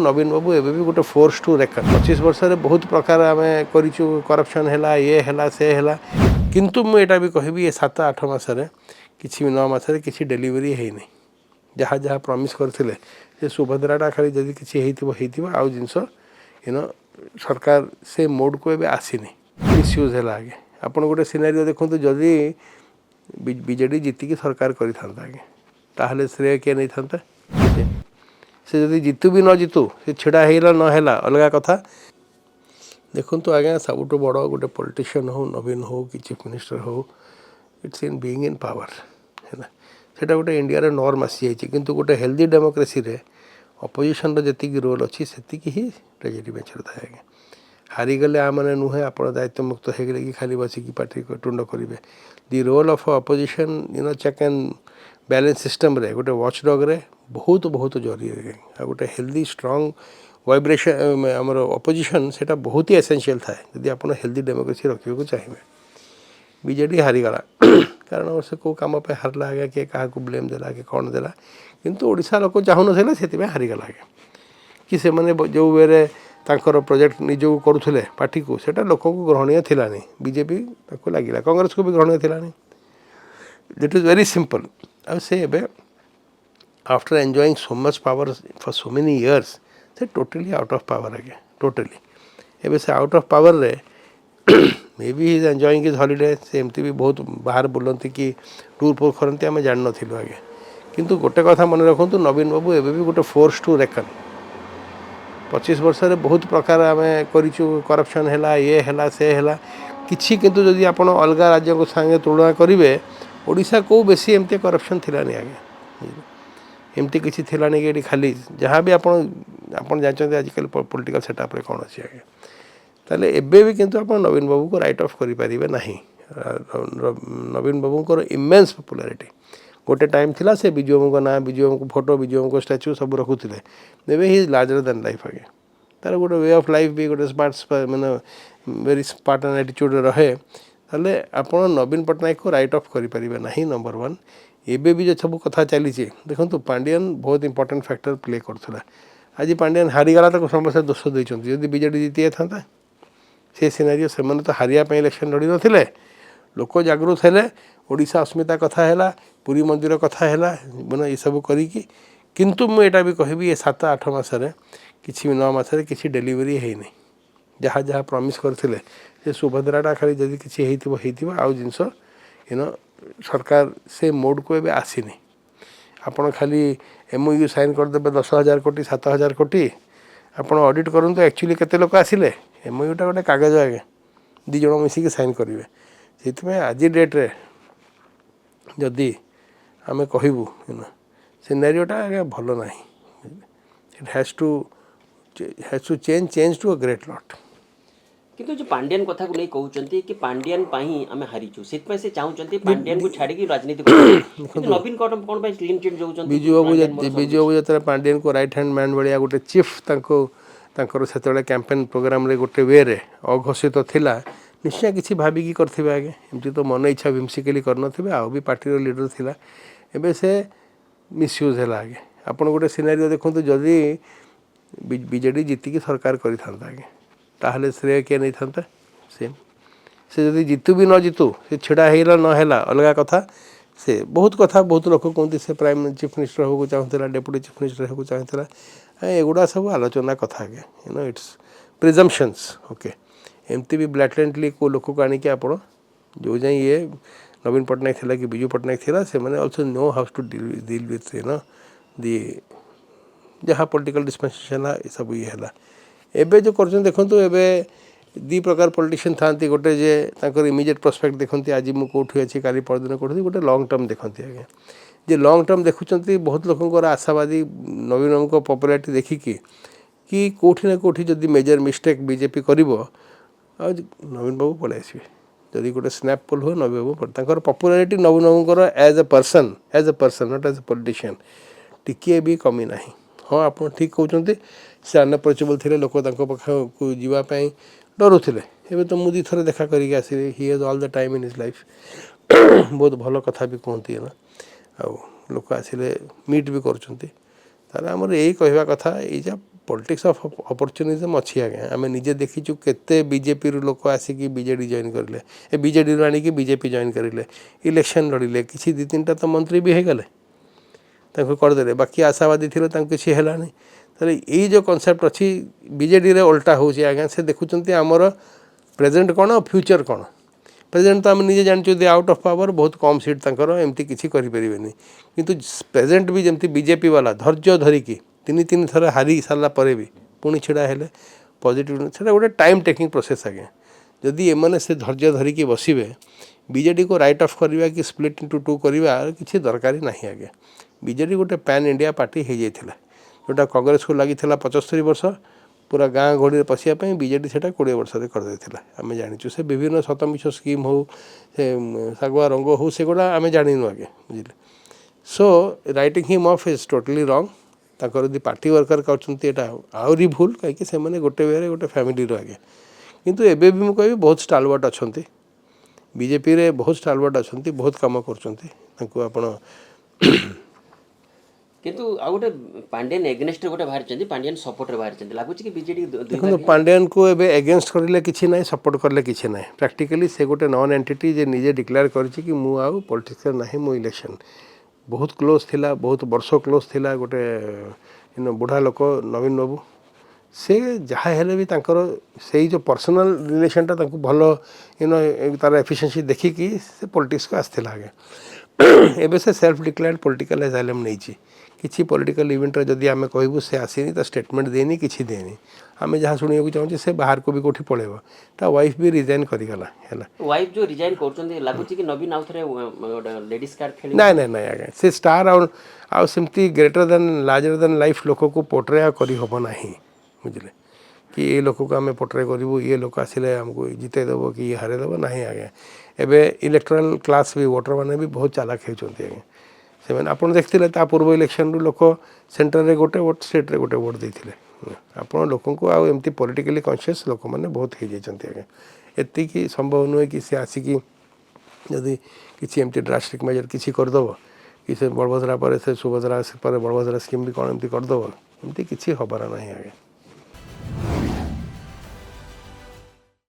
नवीन बाबू एबे भी गोटे फोर्स टू रेकन 25 वर्ष बहुत प्रकार आम करप्शन है ये है से है किंतु मुझे भी कहबी ये 7-8 मसरे किसी 9 मसरे किसी डेलीवरी है नहीं जहाँ जहाँ प्रमिश करते सुभद्राटा खाली जदि किसी आउ जिनस सरकार से मोड को एबे आसीनी मिसयूज है आगे आपन गोटे सिनारियो देखो जदि बीजेडी जीतिकी सरकार करें श्रेय किए नहीं था से जदि जीतु भी न जीतु से छिड़ा है ना अलग कथा देखु आज्ञा सब बड़ गोटे पॉलिटिशियन हो नवीन हो कि चीफ मिनिस्टर हो it's in being in power है सेटा गोटे इंडिया रे नॉर्म आसी जाइए किंतु गोटे हेल्दी डेमोक्रेसी रे अपोजिशन जी रोल अच्छी से ही ट्रेजेडी बेचर था आज्ञा हारीगले आने नुहे आप दायित्व मुक्त हो गले कि खाली बसिकी पार्टी टुंड करेंगे the role of opposition check and balance system रे गोटे वॉचडॉग रे बहुत बहुत जरूरी है गोटे हेल्दी स्ट्रॉन्ग वाइब्रेशन आमर अपोजिशन सेटा बहुत ही एसेंशियल था यदि आप हेल्दी डेमोक्रेसी रखा चाहिए बीजेडी हारीगला कारण से कौ कम पे हारला आज्ञा किए क्या ब्लेम देला कि कौन देला किंतु ओडिशा लोक चाहून से हारीगला आज्ञा कि से जो वे तांकर प्रोजेक्ट निजक करुले पार्टी को सेटा लोक को ग्रहणीय थिलानी बीजेपी लगे कांग्रेस को भी ग्रहणीय थिलानी दिट इज वेरी सिंपल अब से एबे after enjoying so much power for so many years से टोटली आउट ऑफ पावर आगे टोटली एबे से आउट ऑफ पावर रे may be is enjoying his holiday से एमती भी बहुत बाहर बुलती कि टूर फूर करती आम जान नथिलु आगे किंतु गोटे कथा मन रखु नवीन बाबू एबे भी गोटे फोर्स टू रेकन 25 वर्ष बहुत प्रकार आम करप्शन है ये है से है किसी किंतु जदि आप अलग राज्य को संगे तुलना करेंगे ओडिशा को बेसी एमती करप्शन थिलानी आगे एमती किसी थिलानी कि खाली जहाँ भी आप जानते आजिकल पॉलिटिकल सेटअप रे कौन अच्छी आगे ताले एबे भी किंतु आप नवीन बाबू को राइट ऑफ करें ना नवीन बाबू को इमेंस पॉपुलारिटी गोटे टाइम थिला से विजु बाबू ना विजु बाबू फोटो विजु बाबू स्टैच्यू सब रखुले एबे ही लार्जर देन लाइफ आगे तार गोटे वे ऑफ लाइफ भी गोटे स्मार्ट मैंने वेरी स्मार्ट एंड एटीट्यूड रहे ताले आप नवीन पट्टनायक को राइट ऑफ करें ना नंबर 1 एबे भी जो सब कथा चली देखो पांडियन बहुत इंपोर्टेंट फैक्टर प्ले करुला आज पांडियन हारीगला तो समस्त दोष देते जदि बीजेडी जीति था से सिनारियो से तो हारिया इलेक्शन लड़ी नथिले लोक जागृत हेले ओडिशा अस्मिता कथा है पुरी मंदिर कथा है मैंने ये सब करी किंतु मुझे भी कहबी ये 7-8 मसरे किसी 9 मसरे किसी डेलीवरी है नहीं जहाँ जहाँ प्रमिश करते सुभद्राटा खाली जदि किसी आउ जिनस सरकार से मोड को एबे आसीनी आपड़ खाली MOU साइन करदे 10,000 कोटी 7,000 कोटी आप ऑडिट करूँ एक्चुअली केते लोक आसिले MOU टा गोटे कागज आगे 2 जन मिसिकी साइन करेंगे से आज डेट्रे जदि आम कहबू सिनेरियोटा आगे भल ना it has to change to a great lot किंतु जो पांडियन कथा को नहीं कहते कि पांडियन आम हारीचु से चाहते पांडियन को छाड़ी राजनीति नवीन कौन क्लीन चिट जो विजु बाबू जो पांडियन को राइट हैंड मैन भाया गोटे चीफ से कैंपेन प्रोग्राम रे गोटे वे रे अघोषित थिला निश्चय किसी भाविकी करथिबे आगे एमती तो मन इच्छा विमसिकली करनथिबे आ भी पार्टी लीडर थिला एबे से मिसयूज है आगे आपन गोटे सिनारियो देखो जदि बीजेडी जीतिकी सरकार करें आगे श्रेय किए नहीं था से जदि जीतु भी न जीतु से छिड़ा है ना अलग कथा से बहुत लोग कहते से प्राइम चीफ मिनिस्टर हो चाहूला डेप्यूटी चीफ मिनिस्टर हो चाहूला एगुड़ा सब आलोचना कथा आगे इट्स प्रिजम्पशंस ओके एमती भी ब्लैटेंटली को लोक को आनिक आप जो जाए ये नवीन पट्टनायक थिला कि विजु पट्टनायक थिला से मैंने also know how to deal with the जहाँ पॉलिटिकल डिस्पेंसेशन है सब ये है एबे जो कर देखो एबे 2 प्रकार पॉलिटिशियन था गोटे जे इमीडिएट प्रोस्पेक्ट देखते आज मुझे कौटी अच्छी काली परदिन कौटी गोटे लॉन्ग टर्म देखते आगे जे लॉन्ग टर्म देखुं बहुत लोक आशावादी नवीन बाबू को पॉपुलारिटी देखिकी कि कौटी ना कौटी जदि मेजर मिस्टेक बीजेपी कर नवीन बाबू पलि आसवे जदि गोटे स्नैप पोल हुए नवीन बाबू पड़े popularity Naveen Babu as a person not as a politician टिके भी कमी ना हाँ आप ठीक कहते से अनअप्रोचेबल थे लोक पाखु जावाई डरुले एवं तो मुझे 2 थर देखा करके आसली he has all the time in his life बहुत भल कथा भी कहती ना आ लोक आसिले मीट भी करमर यही कहवा कथा ये पॉलिटिक्स ऑफ अपॉर्चुनिज्म अच्छी आगे आम निजे देखीचु केते बीजेपी रू लोक आसिक बीजेडी जॉइन करें ए बीजेडी रू आनिक बीजेपी जॉइन करें इलेक्शन लड़िले किसी 2-3टा तो मंत्री भी होगले करदे बाकी आशावादी थे किसी है ताले यही जो कॉन्सेप्ट अच्छी बीजेडी रे उल्टा हो आज्ञा से देखुं आमर प्रेजेंट कौन और फ्यूचर कौन प्रेजेंट तो आम निजे जानते दे आउट ऑफ पावर बहुत कम सीट तंकर एमती किसी करें किंतु प्रेजेंट भी जमती बीजेपी वाला धैर्य धरिकी 3 थर हारी सारा पर भी पुणी छिड़ा हेले पॉजिटिव से गोटे टाइम टेकिंग प्रोसेस आज्ञा जदि एमने से धैर्य धरिकी बसवे बीजेडी को राइट ऑफ करवा कि स्प्लिट इंटू 2 करवा किसी दरकार नहीं आज्ञा बीजेडी गोटे पैन इंडिया पार्टी हो जाता जोटा कांग्रेस को लगी 75 वर्ष पूरा गाँ गहड़ी पशियापी बीजेडी से 20 वर्ष करदे आम जाचु से विभिन्न शतमिश स्कीम हो से सागुआ रंग हो से गुड़ा आम जानू आगे बुझे so writing him off is totally wrong ताकर यदि पार्टी वर्कर कर आहरी भूल कहीं गोटे वे गोटे फैमिली आगे किंतु एबे भी मुझे बहुत स्टालवर्ट अच्छा बीजेपी रे बहुत स्टालवर्ट अच्छा बहुत कम कर किंतु आ गोटे पांडियन एगेन्स्ट गोटे बाहर पांडियन सपोर्ट रे बाहर लगुच कि बीजेडी देखो पांडियन को एबे एगेन्स्ट करले किछि नै सपोर्ट करले किछि नै प्रैक्टिकली से गोटे नॉन एंटिटी जे निजे डिक्लेयर करछि कि मु आउ पॉलिटिक्स नहीं मु इलेक्शन बहुत क्लोज थिला बहुत वर्ष क्लोज थिला गोटे बुढ़ा लोक नवीन बाबू से जहाँ हेले भी तांकर से जो पर्सनल रिलेशनटा तांको भल तार एफिशिएंसी देखिकी से पॉलिटिक्स को आसथिला आगे एबे से सेल्फ डिक्लेयर्ड पॉलिटिकल एजाइलम नहीं किसी पॉलिटिकल इवेंट जदि आम कहूँ से आसनी तो स्टेटमेंट देनी किसी देनी आम जहाँ शुणा चाहूँ से बाहर को भी कौटी पड़ेब ता वाइफ भी रिजाइन करगला है वाइफ जो रिजाइन करछन लागुची कि नवीन आउ थरे लेडीज कार्ड खेली ना ना ना आगे से स्टार आउ सेमती greater than larger than life लोक को पोर्ट्रे करी हब नहीं बुझे कि ये लोक को आम पोर्ट्रे करूँ ये लोक आसिले आमको जितेदेव कि हारे देव ना आगे एवं इलेक्टोराल क्लास भी वोटर मैंने भी बहुत चालाक होती आगे से आपड़ देखते ता पूर्व इलेक्शन रू लोक सेंटर रे गोटे वोट स्टेट रे गोटे वोट देते आपण लोक को आमती पॉलिटिकली कॉन्शियस लोक मैंने बहुत हो जाती आगे एतिकी संभव नुहे कि सी आसिकी जदि किसी एमती ड्रास्टिक मेजर किसी करदेव कि से बलभद्रा पर से सुभद्रा पर बलभद्रा स्कीम भी कौन एमती करदेव एमती किसी हबार ना आगे